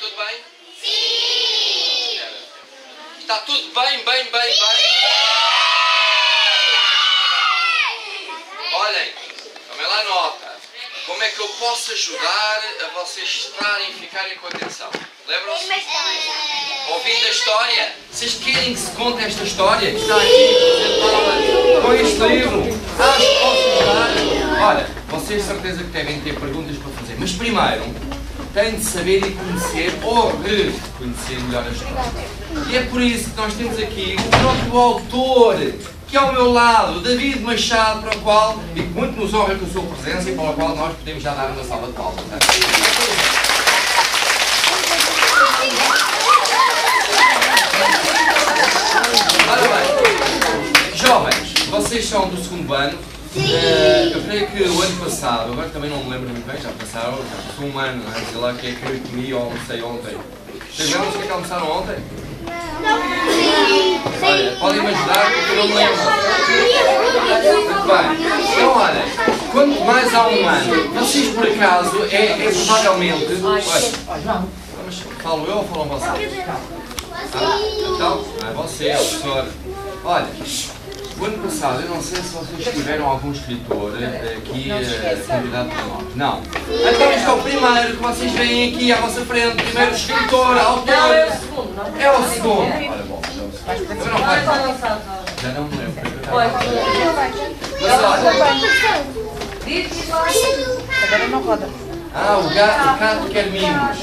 tudo bem? Sim! Está tudo bem? Olhem, tomem lá nota. Como é que eu posso ajudar a vocês estarem e ficarem com atenção? Lembram-se? Ouvindo a história? Vocês querem que se conte esta história que está aqui apresentada com este livro? Acho que posso ajudar. Olha, vocês de certeza que devem ter perguntas para fazer, mas primeiro têm de saber e conhecer ou reconhecer melhor a história. E é por isso que nós temos aqui o próprio autor, que é ao meu lado, David Machado, para o qual, e que muito nos honra com a sua presença e para o qual nós podemos já dar uma salva de palmas. Ora bem, jovens, vocês são do segundo ano. Eu creio que o ano passado, agora também não me lembro muito bem, já passou um ano, não é? Sei lá o que é que eu comi ou almocei ontem. Vocês lembram o que é que almoçaram ontem? Olha, podem-me ajudar porque eu não me lembro. Muito bem. Então, olha, quanto mais há um ano, vocês por acaso, é provavelmente... Olha, mas falo eu ou falam vocês? Então, é você, é o professor. Olha, o ano passado, eu não sei se vocês tiveram algum escritor aqui convidado por nós. Não. Então isto é o primeiro que vocês veem aqui à vossa frente. Primeiro escritor, autor. Não, é o segundo. Não? É o segundo. Olha, bom. Já não me lembro. Mas olha. Agora não roda. Ah, o gato quer mimos.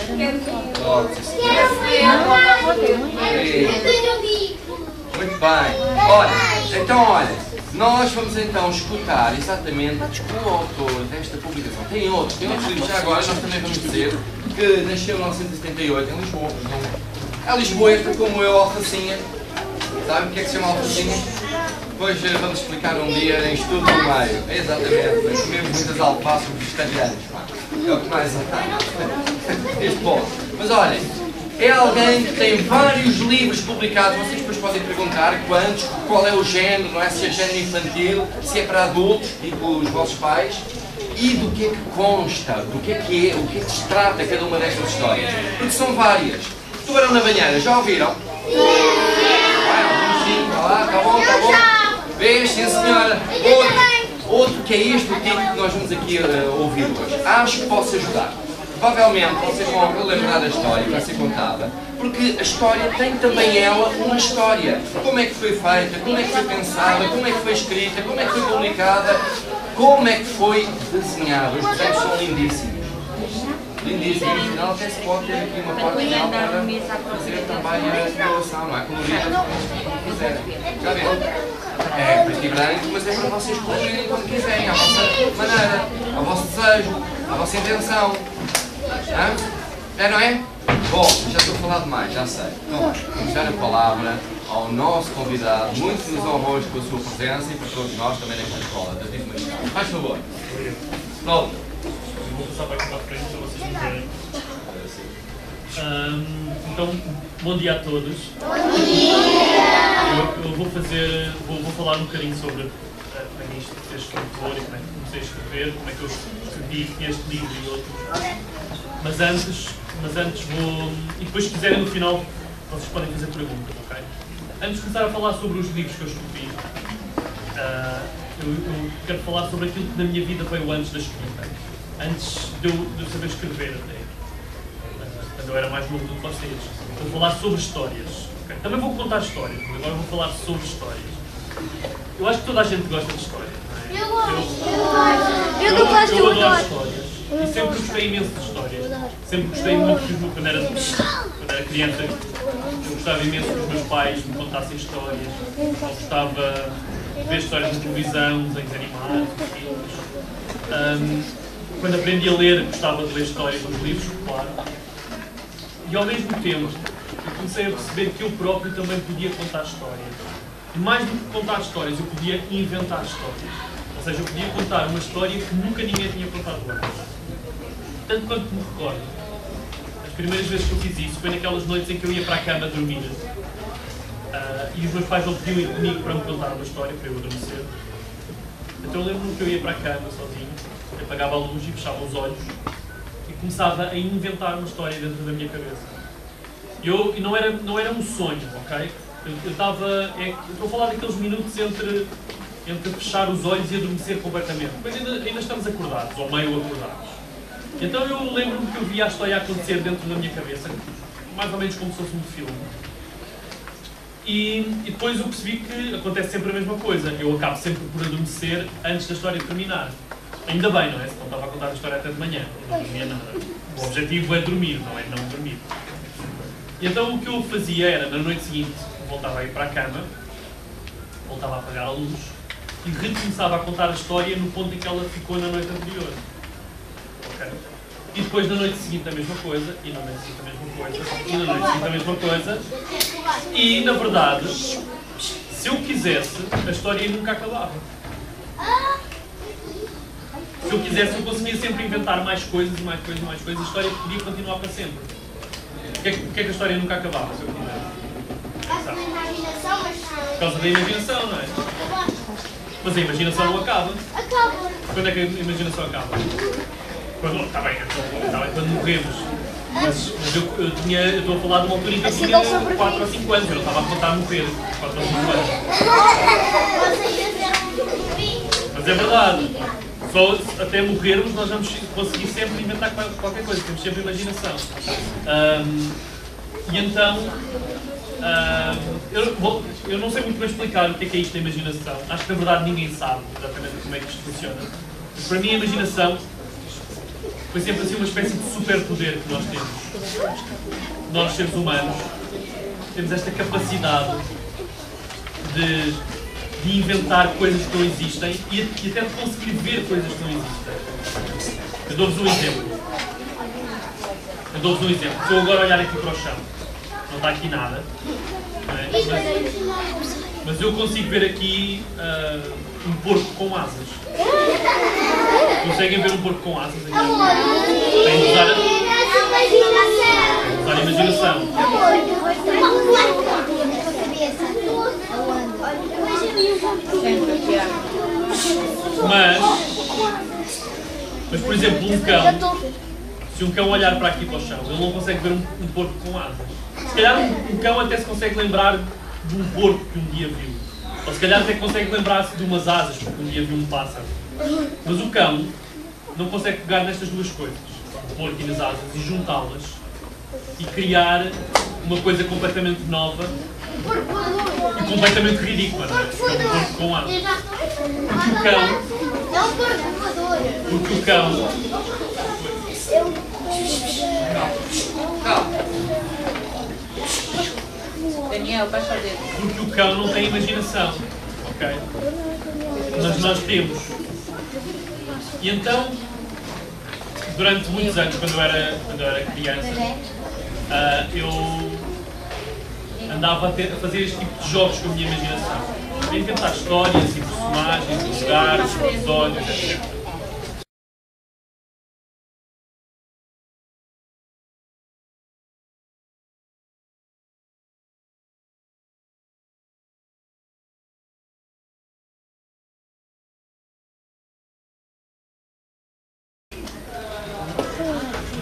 Muito bem. Olha, nós vamos então escutar exatamente o autor desta publicação. Tem outros livros já agora, nós também vamos dizer que nasceu em 1978 em Lisboa. É lisboeta como eu, alfacinha. Sabe o que é que se chama alfacinha? Depois vamos explicar um dia em estudo do meio. É exatamente, nós comemos muitas alfaces vegetarianas. É o que mais há. Este bom. Mas olhem, é alguém que tem vários livros publicados. Vocês depois podem perguntar quantos, qual é o género, não é? Se é género infantil, se é para adultos, tipo os vossos pais, e do que é que consta, do que é, o que é que se trata cada uma destas histórias. Porque são várias. Tubarão na Banheira, já ouviram? Alguns sim, está lá, está bom. Vês, sim senhora. Outro que é este o título que nós vamos aqui ouvir hoje. Acho que posso ajudar. Provavelmente vocês vão relembrar a história que vai ser contada, porque a história tem também ela uma história. Como é que foi feita, como é que foi pensada, como é que foi escrita, como é que foi publicada, como é que foi desenhada. Os desenhos são lindíssimos. Lindíssimos. No final até se pode ter aqui uma parte final para fazer também a coloração, não é? Colorida, como quiserem. Já viram? É preto e branco, mas é para vocês colorirem como quiserem, à vossa maneira, ao vosso desejo, à vossa intenção. É, não é? Bom, já estou a falar demais, já sei. Então, vamos dar a palavra ao nosso convidado, muito que nos honrou hoje com a sua presença e para todos nós também nesta escola, David Machado. Faz favor. Pronto. Eu vou passar para aqui para a frente para vocês me verem. Então, bom dia a todos. Bom dia! Eu vou falar um bocadinho sobre a minha escritor e como é que comecei a escrever, como é que eu escrevi este livro e outros. Mas antes vou... E depois, se quiserem, no final, vocês podem fazer perguntas, ok? Antes de começar a falar sobre os livros que eu escrevi, eu quero falar sobre aquilo que na minha vida veio antes da escrita. Antes de eu saber escrever até. Quando eu era mais novo do que vocês. Vou falar sobre histórias. Okay? Também vou contar histórias, mas agora vou falar sobre histórias. Eu acho que toda a gente gosta de histórias, não é? Eu adoro histórias. E sempre gostei imenso de histórias. Sempre gostei muito, quando era criança, eu gostava imenso que os meus pais me contassem histórias. Eu gostava de ver histórias na televisão, desenhos animados, filmes. Quando aprendi a ler, gostava de ler histórias nos livros, claro. E ao mesmo tempo, eu comecei a perceber que eu próprio também podia contar histórias. E mais do que contar histórias, eu podia inventar histórias. Ou seja, eu podia contar uma história que nunca ninguém tinha contado antes. Tanto quanto me recordo, as primeiras vezes que eu fiz isso foi naquelas noites em que eu ia para a cama dormir. E os meus pais não podiam ir comigo para me contar uma história, para eu adormecer. Então eu lembro-me que eu ia para a cama sozinho, apagava a luz e fechava os olhos. E começava a inventar uma história dentro da minha cabeça. E não era um sonho, ok? Eu estou a falar daqueles minutos entre fechar os olhos e adormecer completamente. Mas ainda estamos acordados, ou meio acordados. Então eu lembro-me que eu via a história acontecer dentro da minha cabeça, mais ou menos como se fosse um filme. E depois eu percebi que acontece sempre a mesma coisa. Eu acabo sempre por adormecer antes da história terminar. Ainda bem, não é? Se não estava a contar a história até de manhã, não dormia nada. O objetivo é dormir, não é não dormir. E então o que eu fazia era, na noite seguinte, voltava a ir para a cama, voltava a apagar a luz e recomeçava a contar a história no ponto em que ela ficou na noite anterior. Okay? E depois na noite seguinte a mesma coisa, e na noite seguinte a mesma coisa, e na noite seguinte a mesma coisa. E, na verdade, se eu quisesse, a história nunca acabava. Se eu quisesse, eu conseguia sempre inventar mais coisas, e mais coisas, e mais coisas, e a história podia continuar para sempre. Porquê é que a história nunca acabava, se eu quisesse? Por causa da imaginação, não é? Mas a imaginação não acaba. Quando é que a imaginação acaba? Está bem, quando morremos. Mas eu estou a falar de uma altura em que eu tinha 4 ou 5 anos, eu não estava a contar morrer 4 ou 5 anos. Mas é verdade, só até morrermos nós vamos conseguir sempre inventar qualquer coisa, temos sempre imaginação. E então, eu não sei muito bem explicar o que é isto da imaginação, acho que na verdade ninguém sabe exatamente como é que isto funciona. Mas para mim a imaginação foi sempre assim uma espécie de superpoder que nós temos. Nós, seres humanos, temos esta capacidade de inventar coisas que não existem e até de conseguir ver coisas que não existem. Eu dou-vos um exemplo. Se eu agora olhar aqui para o chão, não está aqui nada, não é? Mas eu consigo ver aqui um porco com asas. Conseguem ver um porco com asas aqui? Tem de usar a imaginação. Mas, por exemplo, um cão, se um cão olhar para aqui para o chão, ele não consegue ver um porco com asas. Se calhar um cão até se consegue lembrar de um porco que um dia viu. Ou se calhar até consegue lembrar-se de umas asas, porque um dia viu um pássaro. Mas o cão não consegue pegar nestas duas coisas, o porco e nas asas, e juntá-las e criar uma coisa completamente nova e completamente ridícula, não é? Porque é um porco com asas. Porque o cão... Daniel, baixa o dedo. Porque o cão não tem imaginação, ok? Mas nós temos. E então, durante muitos anos, quando eu era criança, eu andava a fazer este tipo de jogos com a minha imaginação. A inventar histórias e personagens, lugares, episódios, etc.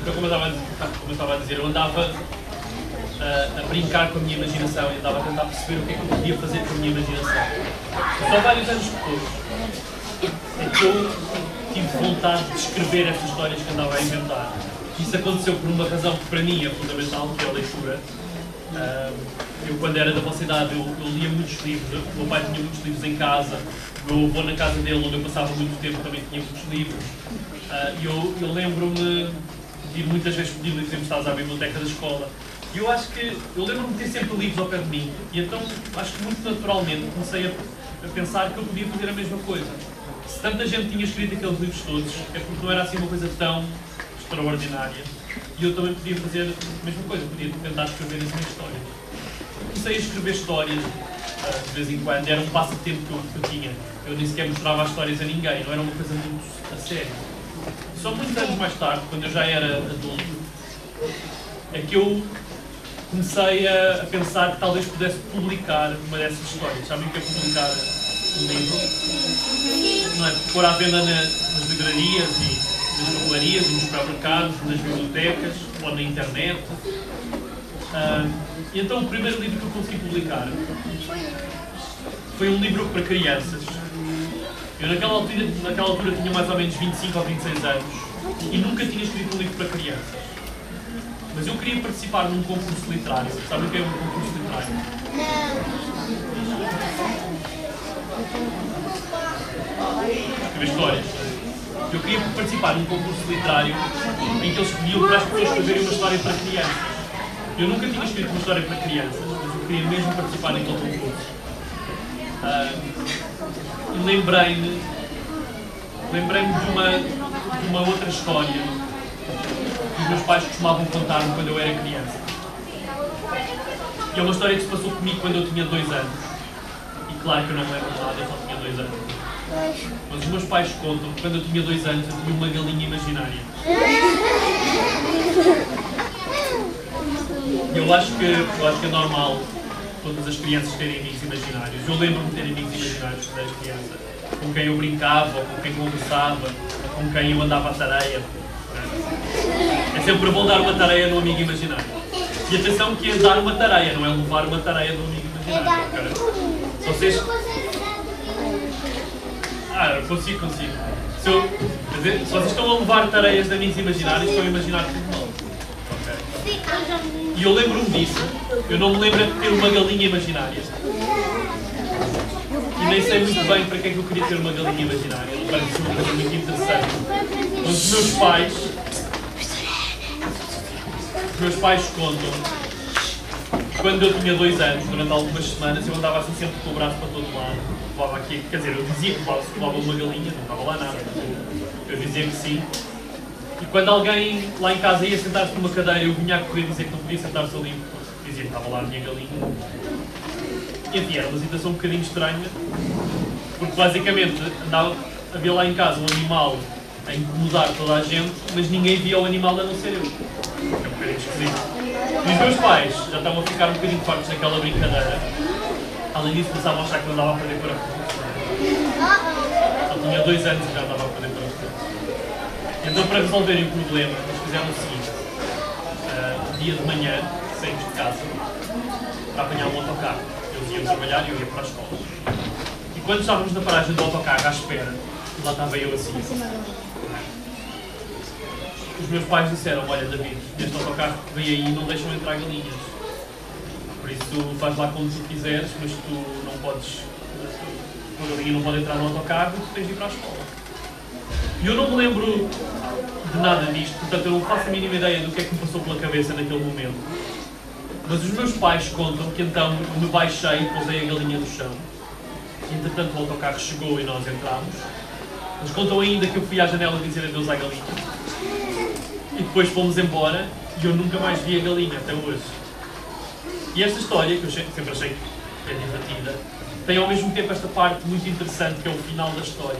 Então, como eu estava a dizer, eu andava a brincar com a minha imaginação e andava a tentar perceber o que é que eu podia fazer com a minha imaginação. Só vários anos depois é que eu tive vontade de escrever estas histórias que andava a inventar. Isso aconteceu por uma razão que para mim é fundamental, que é a leitura. Eu, quando era da vossa idade, eu lia muitos livros. O meu pai tinha muitos livros em casa. O meu avô, na casa dele, onde eu passava muito tempo, também tinha muitos livros. Eu lembro-me de ir muitas vezes pedir livros emprestados à biblioteca da escola. E eu lembro-me de ter sempre livros ao pé de mim. E então, acho que muito naturalmente comecei a pensar que eu podia fazer a mesma coisa. Se tanta gente tinha escrito aqueles livros todos, é porque não era assim uma coisa tão extraordinária. E eu também podia fazer a mesma coisa, podia tentar escrever as minhas histórias. Comecei a escrever histórias de vez em quando, era um passatempo que eu tinha. Eu nem sequer mostrava as histórias a ninguém, não era uma coisa muito a sério. Só muitos anos mais tarde, quando eu já era adulto, é que eu comecei a pensar que talvez pudesse publicar uma dessas histórias. Sabem o que é publicar um livro? Não é? Pôr à venda nas livrarias e nas papelarias, nos supermercados, nas bibliotecas ou na internet. E então o primeiro livro que eu consegui publicar foi um livro para crianças. Eu naquela altura tinha mais ou menos 25 ou 26 anos e nunca tinha escrito um livro para crianças. Mas eu queria participar num concurso literário. Sabem o que é um concurso literário? Escrever histórias. Eu queria participar num concurso literário em que eles pediam para as pessoas escreverem uma história para crianças. Eu nunca tinha escrito uma história para crianças, mas eu queria mesmo participar naquele concurso. E lembrei-me de uma outra história que os meus pais costumavam contar-me quando eu era criança. Que é uma história que se passou comigo quando eu tinha 2 anos. E claro que eu não me lembro de nada, eu só tinha 2 anos. Mas os meus pais contam que quando eu tinha 2 anos eu tinha uma galinha imaginária. E eu acho que é normal todas as crianças terem amigos imaginários. Eu lembro-me de ter amigos imaginários quando era criança, com quem eu brincava, com quem conversava, com quem eu andava à tareia. É sempre bom dar uma tareia no amigo imaginário. E atenção que é dar uma tareia, não é levar uma tareia do amigo imaginário. Okay? Se vocês... consigo. Se vocês estão a levar tareias de amigos imaginários, estão a imaginar tudo mal. Okay? E eu lembro-me disso. Eu não me lembro de ter uma galinha imaginária. E nem sei muito bem para que é que eu queria ter uma galinha imaginária. Parece uma coisa muito interessante. Mas os meus pais contam que quando eu tinha 2 anos, durante algumas semanas, eu andava assim sempre com o braço para todo lado. Levava aqui, quer dizer, eu dizia que levava uma galinha, não estava lá nada. Eu dizia que sim. E quando alguém lá em casa ia sentar-se numa cadeira, eu vinha a correr dizer que não podia sentar-se ali, dizia que estava lá a minha galinha. E enfim, era uma situação um bocadinho estranha, porque basicamente havia lá em casa um animal a incomodar toda a gente, mas ninguém via o animal a não ser eu. É um bocadinho esquisito. E os meus pais já estavam a ficar um bocadinho fartos daquela brincadeira. Além disso, começavam a achar que eu andava a perder parafusos. Eu tinha 2 anos e já andava a perder parafusos. Então, para resolverem o problema, eles fizeram o seguinte. Dia de manhã, saímos de casa para apanhar um autocarro. Eles iam trabalhar e eu ia para a escola. E quando estávamos na paragem do autocarro à espera, lá estava eu assim. Os meus pais disseram, olha David, neste autocarro que vem aí não deixam entrar galinhas. Por isso faz lá como tu quiseres, mas tu não podes, a galinha não pode entrar no autocarro e tu tens de ir para a escola. E eu não me lembro de nada disto, portanto eu não faço a mínima ideia do que é que me passou pela cabeça naquele momento. Mas os meus pais contam que então me baixei e pousei a galinha no chão. E entretanto o autocarro chegou e nós entramos. Eles contam ainda que eu fui à janela dizer adeus à galinha. E depois fomos embora e eu nunca mais vi a galinha até hoje. E esta história, que eu sempre achei que é divertida, tem ao mesmo tempo esta parte muito interessante que é o final da história.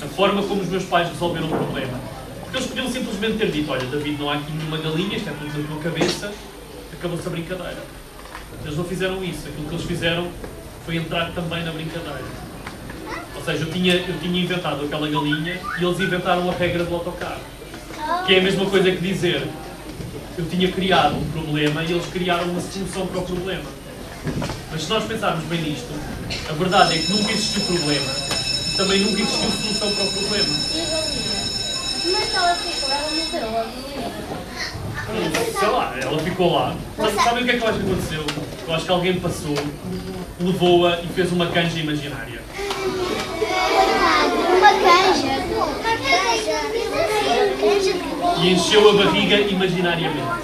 A forma como os meus pais resolveram o problema. Porque eles podiam simplesmente ter dito, olha David, não há aqui nenhuma galinha, isto é tudo na tua cabeça, acabou-se a brincadeira. Eles não fizeram isso, aquilo que eles fizeram foi entrar também na brincadeira. Ou seja, eu tinha inventado aquela galinha e eles inventaram a regra do autocarro. Que é a mesma coisa que dizer, eu tinha criado um problema e eles criaram uma solução para o problema. Mas se nós pensarmos bem nisto, a verdade é que nunca existiu problema e também nunca existiu solução para o problema. Mas ela ficou, ela morreu. Sei lá, ela ficou lá. Sabem o que é que eu acho que aconteceu? Eu acho que alguém passou, levou-a e fez uma canja imaginária. Uma canja? E encheu a barriga imaginariamente.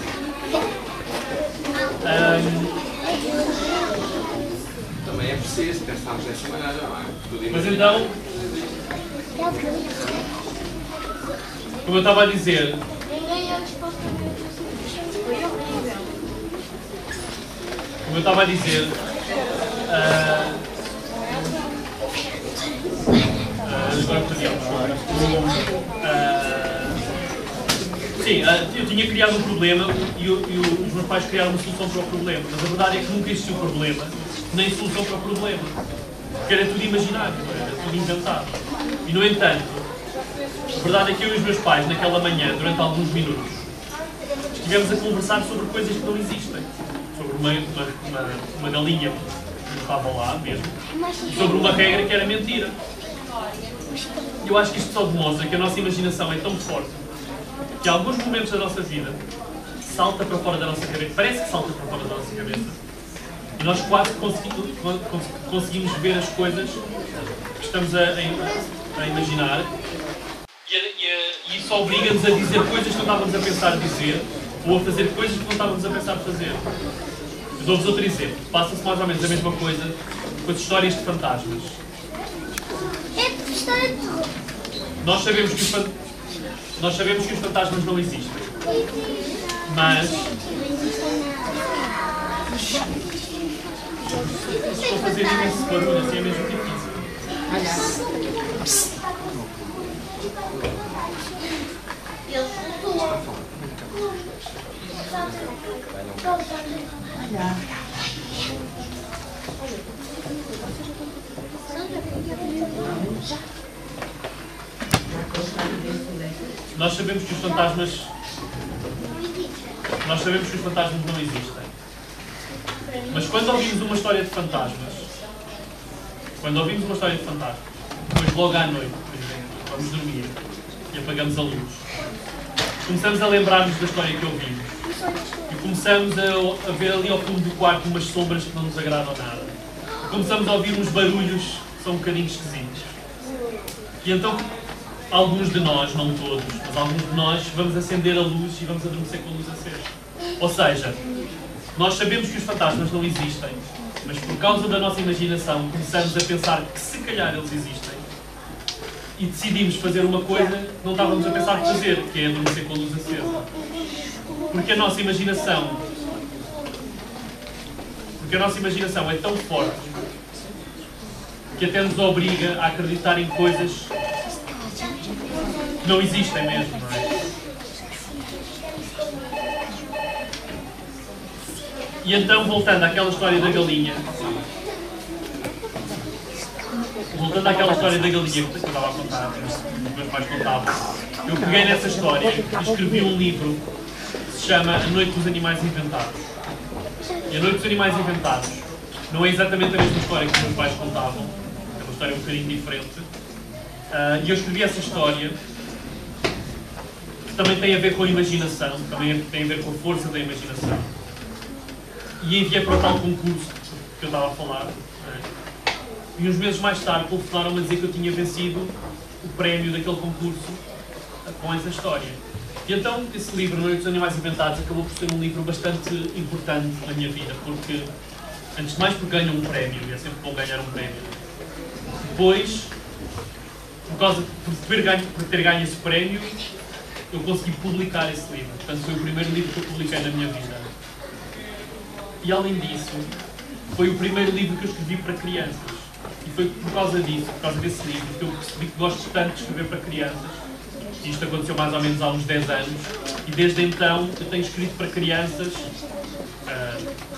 Também é preciso pensarmos dessa maneira, não é? Mas então, como eu estava a dizer, sim, eu tinha criado um problema e os meus pais criaram uma solução para o problema, mas a verdade é que nunca existiu problema, nem solução para o problema, porque era tudo imaginário, era tudo inventado. E no entanto, A verdade é que eu e os meus pais, naquela manhã, durante alguns minutos, estivemos a conversar sobre coisas que não existem. Sobre uma galinha que estava lá mesmo, e sobre uma regra que era mentira. E eu acho que isto só demonstra que a nossa imaginação é tão forte que, em alguns momentos da nossa vida, salta para fora da nossa cabeça, parece que salta para fora da nossa cabeça, e nós quase conseguimos ver as coisas que estamos a imaginar, e isso obriga-nos a dizer coisas que não estávamos a pensar dizer, ou a fazer coisas que não estávamos a pensar fazer. Eu dou-vos outro exemplo. Passa-se mais ou menos a mesma coisa com as histórias de fantasmas. É história de terror. Nós sabemos que os fantasmas não existem. Mas estou a fazer imenso barulho, assim é mesmo difícil. Nós sabemos que os fantasmas não existem. Mas quando ouvimos uma história de fantasmas, depois logo à noite, por exemplo, vamos dormir e apagamos a luz, começamos a lembrar-nos da história que ouvimos e começamos a ver ali ao fundo do quarto umas sombras que não nos agradam nada. E começamos a ouvir uns barulhos que são um bocadinho esquisitos. E então, alguns de nós, não todos, mas alguns de nós, vamos acender a luz e vamos adormecer com a luz acesa. Ou seja, nós sabemos que os fantasmas não existem, mas por causa da nossa imaginação começamos a pensar que se calhar eles existem e decidimos fazer uma coisa que não estávamos a pensar fazer, que é adormecer com a luz acesa. Porque a nossa imaginação é tão forte que até nos obriga a acreditar em coisas que não existem mesmo, não é? E então, voltando àquela história da galinha, que eu estava a contar, que os meus pais contavam, eu peguei nessa história e escrevi um livro que se chama A Noite dos Animais Inventados. E A Noite dos Animais Inventados não é exatamente a mesma história que os meus pais contavam, é uma história um bocadinho diferente. E eu escrevi essa história, que também tem a ver com a imaginação, também tem a ver com a força da imaginação. E enviei para o tal concurso que eu estava a falar. E uns meses mais tarde telefonaram-me a dizer que eu tinha vencido o prémio daquele concurso com essa história. E então esse livro, A Noite dos Animais Inventados, acabou por ser um livro bastante importante na minha vida, porque, antes de mais, porque ganho um prémio, e é sempre bom ganhar um prémio. Depois, por ter ganho esse prémio, eu consegui publicar esse livro. Portanto, foi o primeiro livro que eu publiquei na minha vida. E além disso, foi o primeiro livro que eu escrevi para crianças. E foi por causa disso, por causa desse livro, que eu percebi que gosto tanto de escrever para crianças. E isto aconteceu mais ou menos há uns 10 anos. E desde então eu tenho escrito para crianças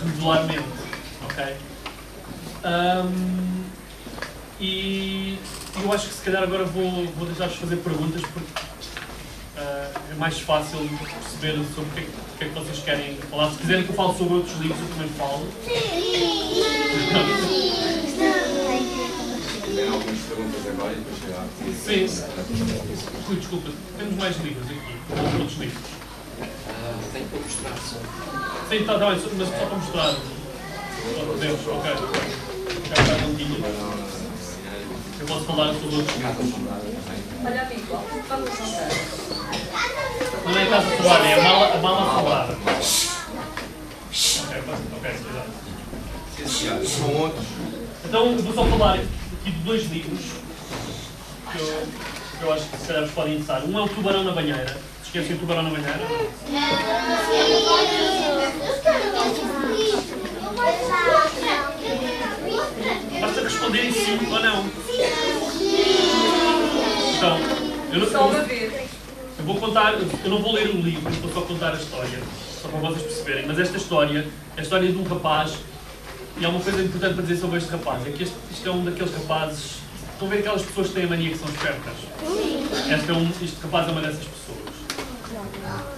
regularmente. Ok? E eu acho que se calhar agora vou deixar-vos fazer perguntas, porque é mais fácil perceber sobre o que é que vocês querem falar. Se quiserem que eu fale sobre outros livros, eu também falo. Tem algumas perguntas agora e depois chegar. Sim. Desculpa, temos mais livros aqui, outros livros. Tenho para mostrar só. Sim, está bem, mas só para mostrar. Podemos, ok. Não tinha. Eu posso falar sobre outros livros. Olha, amigo, vamos contar. Não é a casa sobrada, é a mala sobrada. Ok, cuidado. Sim, senhor. São outros. Então, eu vou só falar aqui de dois livros que eu acho que se calhar vos podem interessar. Um é o Tubarão na Banheira. Se esquecem o Tubarão na Banheira? Basta responderem sim ou não. Então, eu vou contar, eu não vou ler o livro, vou só contar a história, só para vocês perceberem. Mas esta história é a história de um rapaz, e há uma coisa importante para dizer sobre este rapaz, é que isto é um daqueles rapazes Estão a ver aquelas pessoas que têm a mania que são espertas? Este rapaz é uma dessas pessoas.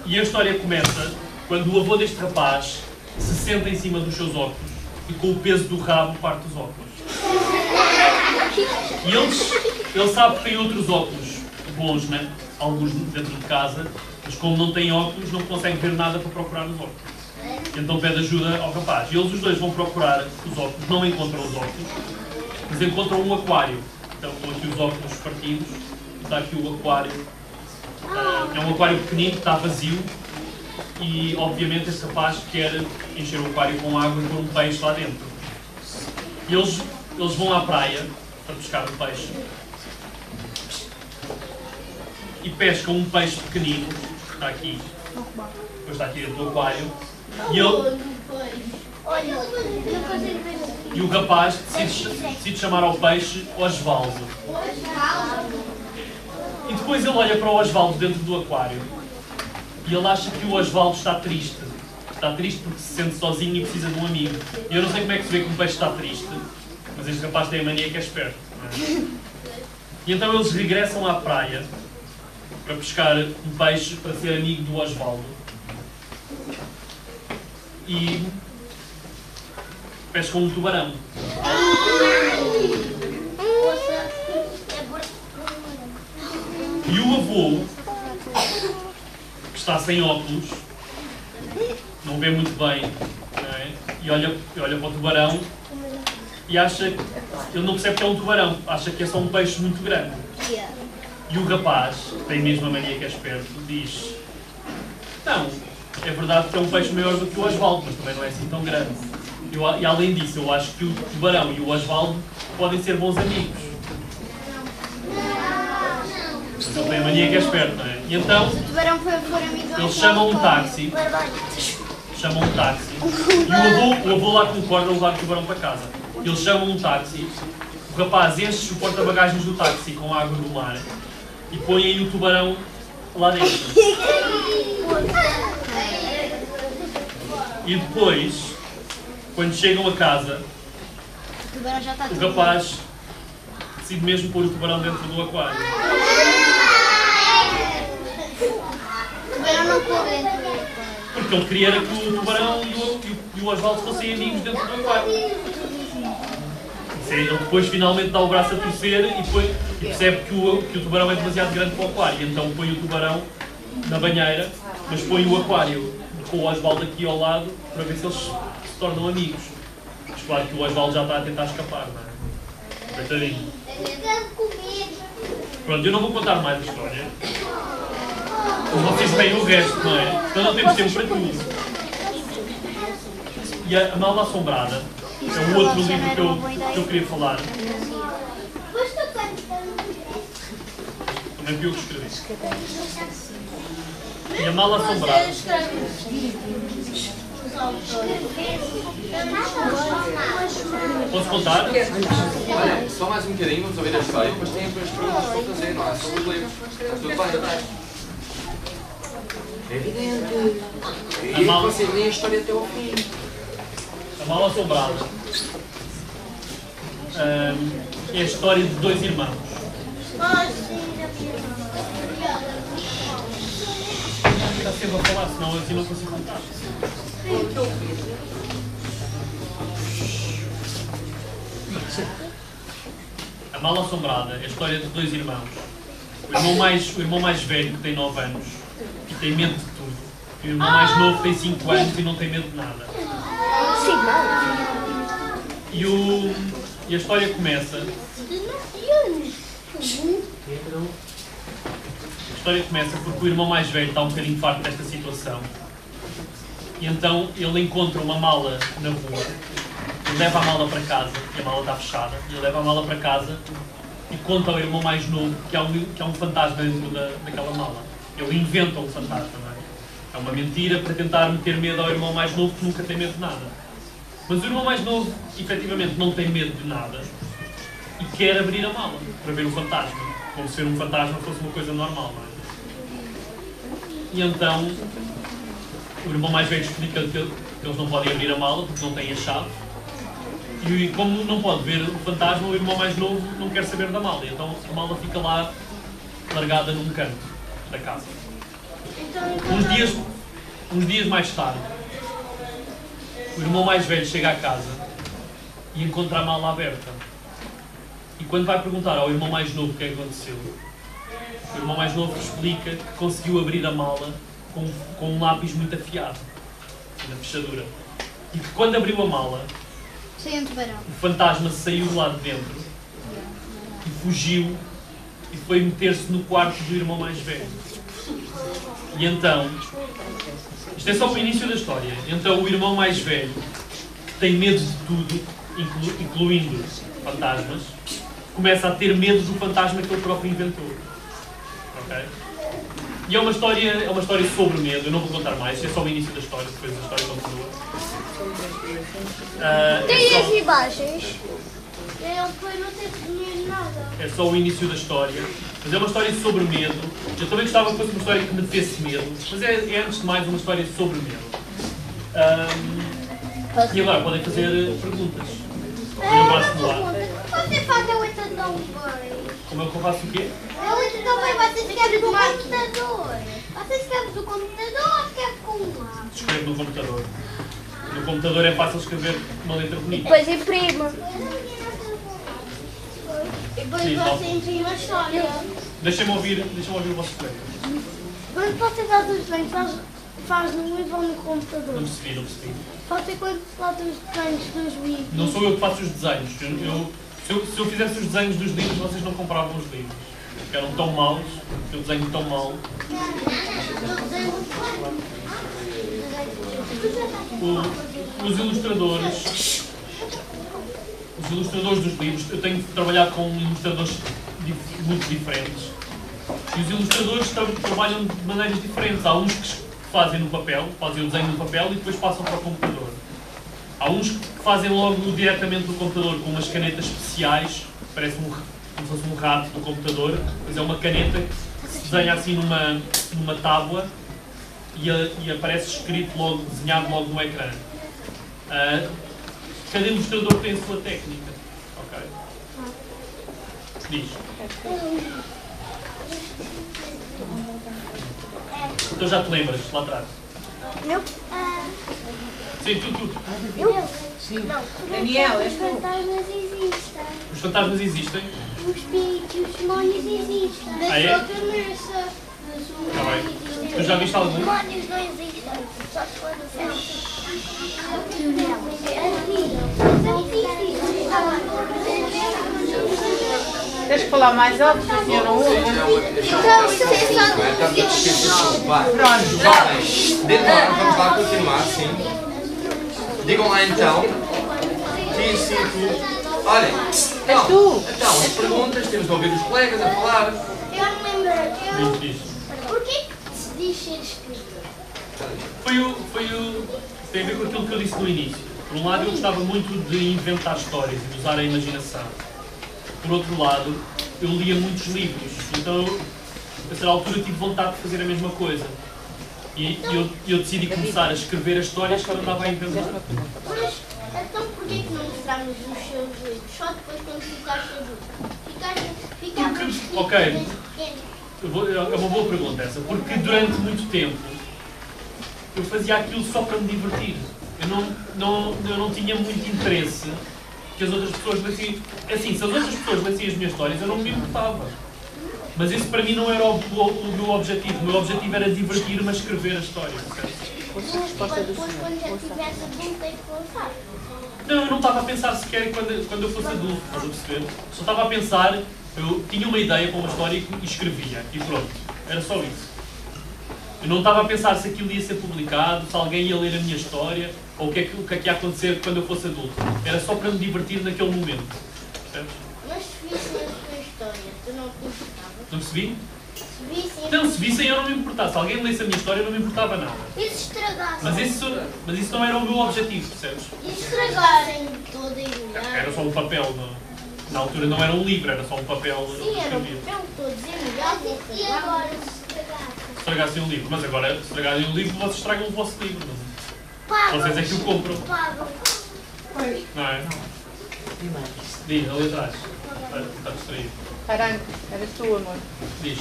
E a história começa quando o avô deste rapaz se senta em cima dos seus óculos e com o peso do rabo parte os óculos. E ele sabe que tem outros óculos bons, né? Alguns dentro de casa, mas como não tem óculos não consegue ver nada para procurar os óculos. Então pede ajuda ao rapaz. E eles os dois vão procurar os óculos, não encontram os óculos, mas encontram um aquário. Então estão aqui os óculos partidos, está aqui o aquário. É um aquário pequenino, está vazio e obviamente esse rapaz quer encher o aquário com água e pôr um peixe lá dentro. E eles vão à praia para pescar o peixe e pescam um peixe pequenino, que está aqui, depois está aqui dentro do aquário, e o rapaz decide chamar ao peixe Osvaldo. E depois ele olha para o Osvaldo dentro do aquário e ele acha que o Osvaldo está triste. Está triste porque se sente sozinho e precisa de um amigo. E eu não sei como é que se vê que um peixe está triste, mas este rapaz tem a mania que é esperto. Não é? E então eles regressam à praia para pescar um peixe para ser amigo do Osvaldo. E pescam um tubarão. E o avô, que está sem óculos, não vê muito bem, não é? E olha para o tubarão e acha, ele não percebe que é um tubarão, acha que é só um peixe muito grande. E o rapaz, que tem mesmo a mania que é esperto, diz: não, é verdade que é um peixe maior do que o Osvaldo, mas também não é assim tão grande. E além disso, eu acho que o tubarão e o Osvaldo podem ser bons amigos. Mas ele tem a mania que é esperto, não é? E então, eles chamam um táxi. E o avô lá concorda a levar o tubarão para casa. Eles chamam um táxi. O rapaz enche o porta-bagagens do táxi com a água do mar e põe aí o tubarão lá dentro. E depois, quando chegam a casa, o rapaz decide mesmo pôr o tubarão dentro do aquário. Porque ele queria que o tubarão e o Osvaldo fossem amigos dentro do aquário. Ele depois finalmente dá o braço a torcer e percebe que o tubarão é demasiado grande para o aquário. Então põe o tubarão na banheira, mas põe o aquário com o Osvaldo aqui ao lado para ver se eles se tornam amigos. Mas claro que o Osvaldo já está a tentar escapar, não é? Coitadinho. Pronto, eu não vou contar mais a história. Vocês veem o resto, não é? Então não temos tempo para tudo. E a Mala Assombrada é um outro livro que eu queria falar. Também fui eu que escrevi. E a Mala Assombrada. Posso contar? Olha, só mais um bocadinho, vamos ouvir a história, depois tem as perguntas para fazer, não é? Sobre os livros. Está tudo bem? É evidente. E vocês leem a história até ao fim. A Mala Assombrada é a história de dois irmãos. Está sempre a falar, senão assim não consigo contar. A Mala Assombrada é a história de dois irmãos. O irmão mais velho, que tem 9 anos, e tem medo de tudo. E o irmão mais novo tem 5 anos e não tem medo de nada. E a história começa... A história começa porque o irmão mais velho está um bocadinho farto desta situação. E então ele encontra uma mala na rua, ele leva a mala para casa, e a mala está fechada, e ele leva a mala para casa e conta ao irmão mais novo que há um fantasma dentro daquela mala. Ele inventa um fantasma, não é? É uma mentira para tentar meter medo ao irmão mais novo que nunca tem medo de nada. Mas o irmão mais novo, efetivamente, não tem medo de nada e quer abrir a mala para ver o fantasma, como se ver um fantasma fosse uma coisa normal, não é? E então o irmão mais velho explica que eles não podem abrir a mala porque não têm a chave. E como não pode ver o fantasma, o irmão mais novo não quer saber da mala. Então a mala fica lá, largada num canto da casa. Uns dias mais tarde, o irmão mais velho chega à casa e encontra a mala aberta. E quando vai perguntar ao irmão mais novo o que é que aconteceu, o irmão mais novo explica que conseguiu abrir a mala com um lápis muito afiado na fechadura. E que quando abriu a mala, o fantasma saiu de lá de dentro e fugiu e foi meter-se no quarto do irmão mais velho. E então, isto é só o início da história, então o irmão mais velho, que tem medo de tudo, incluindo fantasmas, começa a ter medo do fantasma que ele próprio inventou. Okay? E é uma história sobre medo, eu não vou contar mais, isto é só o início da história, depois a história continua. Tem as imagens. Ele depois não teve dinheiro nada. É só o início da história, mas é uma história sobre medo. Eu também gostava que fosse uma história que me metesse medo, mas é antes de mais uma história sobre medo. E agora podem fazer perguntas. Eu passo lá. Você faz a letra tão bem. Como é que eu faço o quê? A letra tão bem, você escreve do computador. Você escreve do computador ou escreve com um lápis? Escreve no computador. No computador é fácil escrever uma letra bonita. Depois imprima. E depois Sim, você imprime a história. Deixem-me ouvir o vosso colega. Quando você faz os desenhos, faz no livro ou no Não computador? percebi. Você quando faz os desenhos dos livros? Não sou eu que faço os desenhos. Se eu fizesse os desenhos dos livros, vocês não compravam os livros. Porque eram tão maus, que eu desenho tão mal. Os ilustradores dos livros, eu tenho trabalhado com ilustradores muito diferentes. E os ilustradores trabalham de maneiras diferentes. Há uns que fazem no papel, fazem o desenho no papel e depois passam para o computador. Há uns que fazem logo diretamente no computador com umas canetas especiais, parece como se fosse um rato do computador, mas é uma caneta que se desenha assim numa tábua e aparece escrito logo, desenhado logo no ecrã. Cada ilustrador tem a sua técnica. Ok? Diz. Então já te lembras, lá atrás. Eu? Sim, tu. Eu? Sim. Não. Daniel, és Os tu. fantasmas existem. Os fantasmas existem? Os espíritos e os demónios existem. Ah, é? Da sua cabeça. Está bem. Tu já viste algum? Os demónios não existem. Só se for no céu. Tens que falar mais alto, que o senhor não ouve. Então, você só Pronto, jovens, vamos lá continuar, sim. Digam lá então. Sim, tu. Olhem, então, as perguntas, temos de ouvir os colegas a falar. Eu não lembro. Diz. Porquê que decidiste ser escritor? Tem a ver com aquilo que eu disse no início. Por um lado, eu gostava muito de inventar histórias e de usar a imaginação. Por outro lado, eu lia muitos livros, então a certa altura tive vontade de fazer a mesma coisa. E eu decidi começar a escrever as histórias que eu andava a inventar. Mas, então porquê que não mostramos os seus livros? Só depois quando ficaste adulto? Ficavas Ok. pequeno. É uma boa pergunta essa, porque durante muito tempo eu fazia aquilo só para me divertir. Eu não tinha muito interesse que as outras pessoas lessem. Assim, se as outras pessoas lessem as minhas histórias, eu não me importava. Mas esse para mim não era o meu objetivo. O meu objetivo era divertir-me a escrever a história. Depois quando já tivesse adulto, tem que pensar. Não, eu não estava a pensar sequer quando eu fosse adulto, estás a perceber? Só estava a pensar, eu tinha uma ideia para uma história e escrevia. E pronto, era só isso. Eu não estava a pensar se aquilo ia ser publicado, se alguém ia ler a minha história, ou o que é que ia acontecer quando eu fosse adulto. Era só para me divertir naquele momento. Percebes? Mas se vissem a sua história, tu não te importavas? Não percebi? Se vissem... Não, se vissem eu não me importava. Se alguém lesse a minha história, eu não me importava nada. E se estragassem? Mas isso não era o meu objetivo, percebes? E se estragarem toda a imagem? Era só um papel. Na altura não era um livro, era só um papel. Sim, era um escrevido. papel todo desembrulhado. E agora se estragassem? Estragassem o livro, mas agora se estragarem o livro, vocês estragam o vosso livro. Pagam. Vocês é que o compram, Pagam. não é? Diz, ali atrás. Está distraído. Aranco, eras tu, amor. Diz.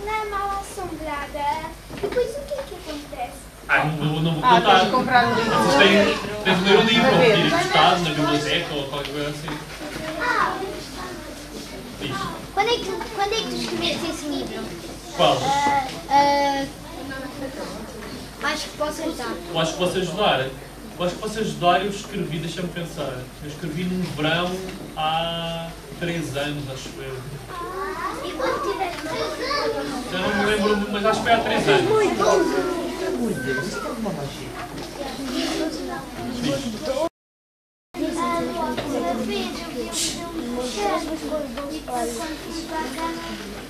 Na mala assombrada, depois o que é que acontece? Não vou Ah, contar. tens de comprar um livro. Vocês têm de ler o livro, Para ou ver. pedir emprestado na biblioteca ou qualquer coisa assim. Diz. Quando é que tu escreveste esse livro? Qual? Acho que posso ajudar. Eu acho que posso ajudar. Eu escrevi, deixa-me pensar. Eu escrevi num verão há 3 anos, acho eu. E quando tiver 3 anos? Já não me lembro, mas acho que foi há 3 anos.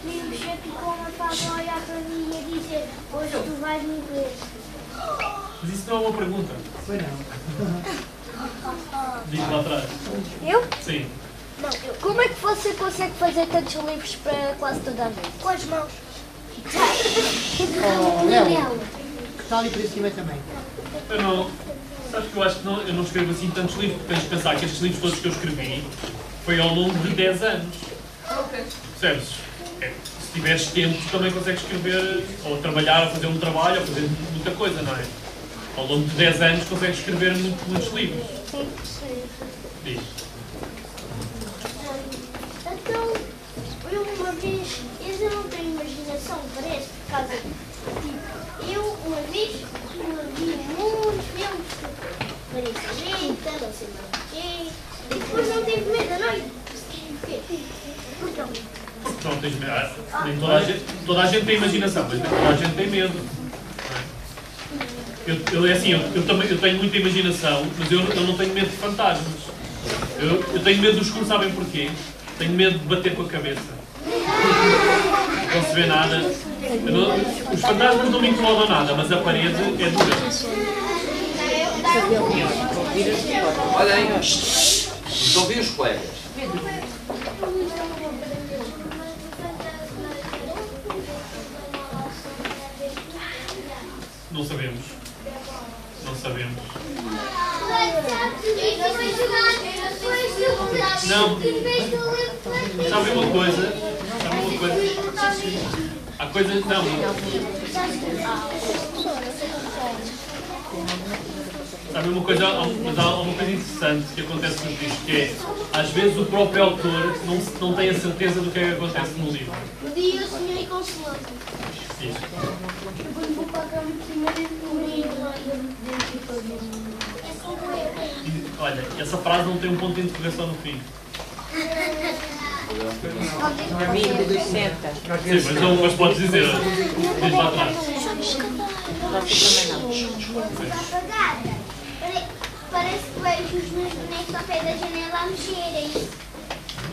Vi um chefe com uma faca a olhar para mim e a dizer: hoje tu vais morrer. Mas isso não é uma pergunta. Foi não. Diz lá atrás. Eu? Sim. Não, eu. Como é que você consegue fazer tantos livros para quase toda a vez? Com as mãos. Oh, Léo, que está ali para cima também. Eu não. Sabes que eu acho que não, eu não escrevo assim tantos livros, porque tens de pensar que estes livros todos que eu escrevi foi ao longo de 10 anos. Percebes? Se tiveres tempo, também consegues escrever, ou trabalhar, ou fazer um trabalho, ou fazer muita coisa, não é? Ao longo de 10 anos consegues escrever muitos livros. Sim, sim. Diz. Então, eu uma vez, eu não tenho imaginação, parece, por causa tipo, eu uma vez vi muitos filmes que parecia gente, não sei mais o quê, e depois não tive medo à noite. Então, Não tens medo. Nem toda a gente tem imaginação, mas nem toda a gente tem medo. Eu tenho muita imaginação, mas eu não tenho medo de fantasmas. Eu tenho medo dos escuros, sabem porquê? Tenho medo de bater com a cabeça. Não se vê nada. Os fantasmas não me incomodam nada, mas a parede é dura. Olha aí. Os ouvi os colegas. Não sabemos. Não sabemos. Não. Sabe uma coisa? Há coisas. Não. Sabe uma coisa? Mas há uma coisa interessante que acontece no livro, que é, às vezes o próprio autor não tem a certeza do que é que acontece no livro. um dia eu sonhei com o Solano. Diz. Quando vou para a cama, primeiro E, olha, essa frase não tem um ponto de interrogação no fim. Amigo dos 60. Sim, mas podes dizer. Diz lá atrás. apagada. Parece que vejo os meus bonecos ao pé da janela a mexerem.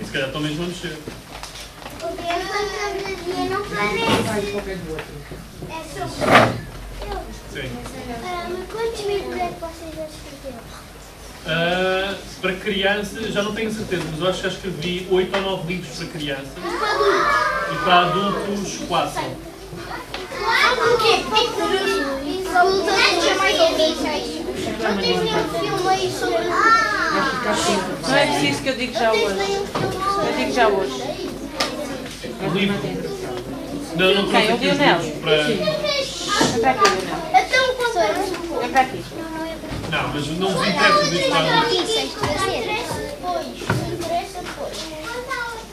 E se calhar estão mesmo a mexer. Porque a fantasia não parece. É sobre. Sim. Mas quantos livros é que vocês já escreveram? Para crianças, já não tenho certeza, mas eu acho que já escrevi 8 ou 9 livros para crianças. E para adultos, 4. O quê? Não tens nenhum filme aí sobre. Não é preciso que eu diga já hoje. Eu digo já hoje. Um livro. Não Quem? trouxe O aqui os Lionel? livros para... Vem para aqui, Lionel. Então, quanto Vem para aqui. Não, mas não vos interessa os livros para adultos.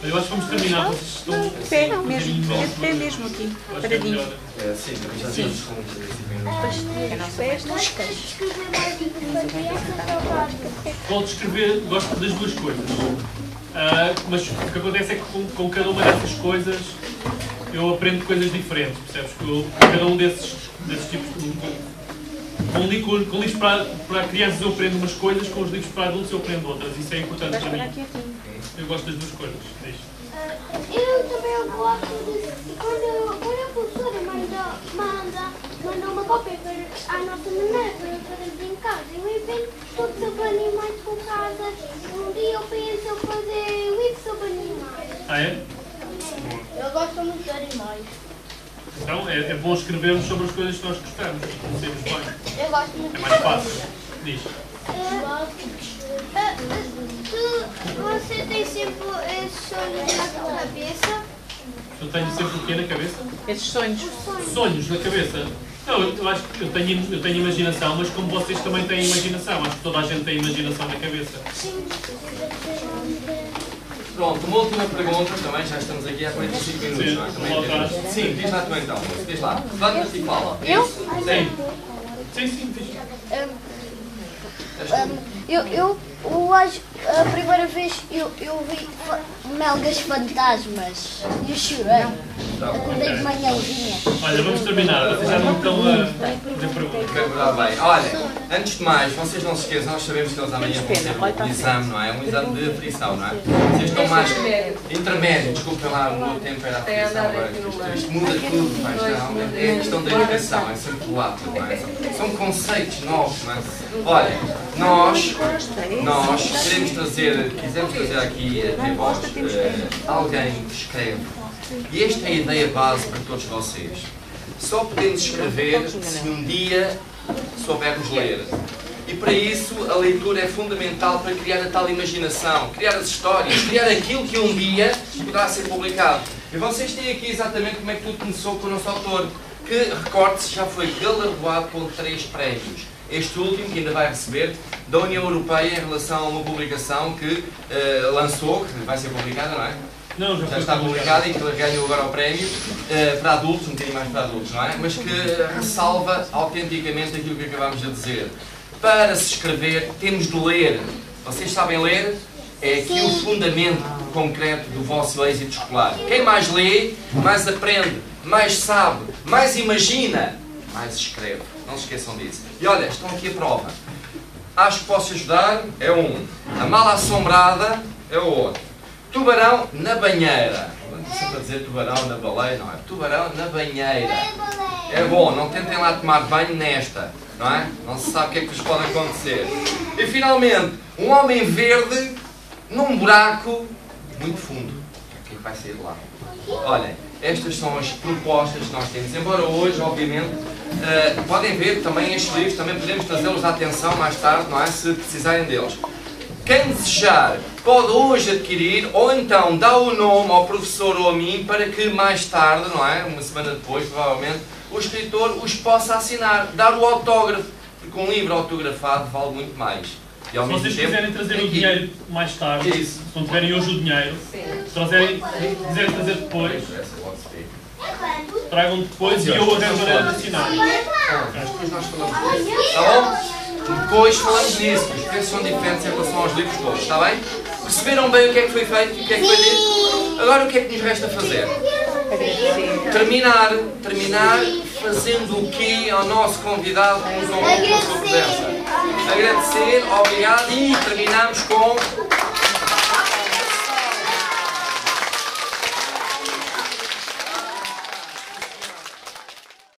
Eu acho que vamos terminar, vocês estão... Pé mesmo. É pé mesmo aqui. Eu acho que é Paradinho. melhor. Sim, já temos com 5 minutos. Pode escrever, gosto das duas coisas. Mas o que acontece é que com cada uma dessas coisas eu aprendo coisas diferentes, percebes? Cada um desses tipos de... Com livros para crianças eu aprendo umas coisas, com os livros para adultos eu aprendo outras. Isso é importante para mim. Eu gosto das duas coisas. Diz. Eu também gosto de quando a professora manda uma cópia à nossa maneira para fazer em casa. Eu invento tudo sobre animais com casa. Um dia eu penso fazer livro sobre animais. Ah, é? Eu gosto muito de animais. Então é bom escrevermos sobre as coisas que nós gostamos e conhecemos bem. Eu gosto muito É mais fácil. Diz. Tu Você tem sempre esses sonhos na tua cabeça? Eu tenho sempre o quê na cabeça? Esses sonhos. Sonhos na cabeça. Não, eu acho que eu tenho imaginação, mas como vocês também têm imaginação, acho que toda a gente tem imaginação na cabeça. Pronto, uma última pergunta também, já estamos aqui há 45 minutos, não é? Também sim, diz lá tu então, moço, diz lá. Levanta-te e fala. Eu? Sim. Sim, diz. Eu acho a primeira vez eu vi melgas fantasmas e eu chorei. Dei de manhãzinha. Olha, vamos terminar, vocês já não estão a fazer perguntas. Bem, olha, antes de mais, vocês não se esqueçam, nós sabemos que eles amanhã vão ter um exame, não é? Um exame de aflição, não é? Vocês estão mais intermédio, desculpem lá, o meu tempo era aflição, agora isto muda tudo, mas não, é questão da educação, é sempre volátil, não é? São conceitos novos, não é? Olha, nós quisemos trazer aqui até vós alguém que escreve. E esta é a ideia base para todos vocês. Só podemos escrever se um dia soubermos ler. E para isso a leitura é fundamental para criar a tal imaginação, criar as histórias, criar aquilo que um dia poderá ser publicado. E vocês têm aqui exatamente como é que tudo começou com o nosso autor, que, recorde-se, já foi galardoado com 3 prémios. Este último, que ainda vai receber, da União Europeia em relação a uma publicação que lançou, que vai ser publicada, não é? Não, Já está publicada e que ganhou agora o prémio para adultos, um bocadinho mais para adultos, não é? Mas que ressalva autenticamente aquilo que acabámos de dizer. Para se escrever, temos de ler. Vocês sabem ler? É aqui o fundamento concreto do vosso êxito escolar. Quem mais lê, mais aprende, mais sabe, mais imagina, mais escreve. Não se esqueçam disso. E olha, estão aqui a prova. Acho que posso ajudar, é um. A mala assombrada é o outro. Tubarão na banheira. Sempre a dizer tubarão na baleia, não é? Tubarão na banheira. É bom, não tentem lá tomar banho nesta, não é? Não se sabe o que é que vos pode acontecer. E finalmente, um homem verde num buraco muito fundo. O que é que vai sair de lá? Olhem, estas são as propostas que nós temos. Embora hoje, obviamente, podem ver também estes livros, também podemos trazê-los à atenção mais tarde, não é? Se precisarem deles. Quem desejar pode hoje adquirir, ou então dá o nome ao professor ou a mim para que mais tarde, não é? Uma semana depois, provavelmente, o escritor os possa assinar, dar o autógrafo, porque um livro autografado vale muito mais. E, ao se mesmo vocês tempo, quiserem trazer o dinheiro mais tarde, se não tiverem hoje o dinheiro, se quiserem trazer depois, tragam depois e eu arranjo maneira de assinar. Depois nós falamos. Está bom? Depois falamos nisso, os preços são diferentes em relação aos livros todos, está bem? Perceberam bem o que é que foi feito e o que é que foi dito? Agora o que é que nos resta fazer? Terminar fazendo o quê ao nosso convidado que nos honrou com a sua presença? Agradecer, obrigado e terminamos com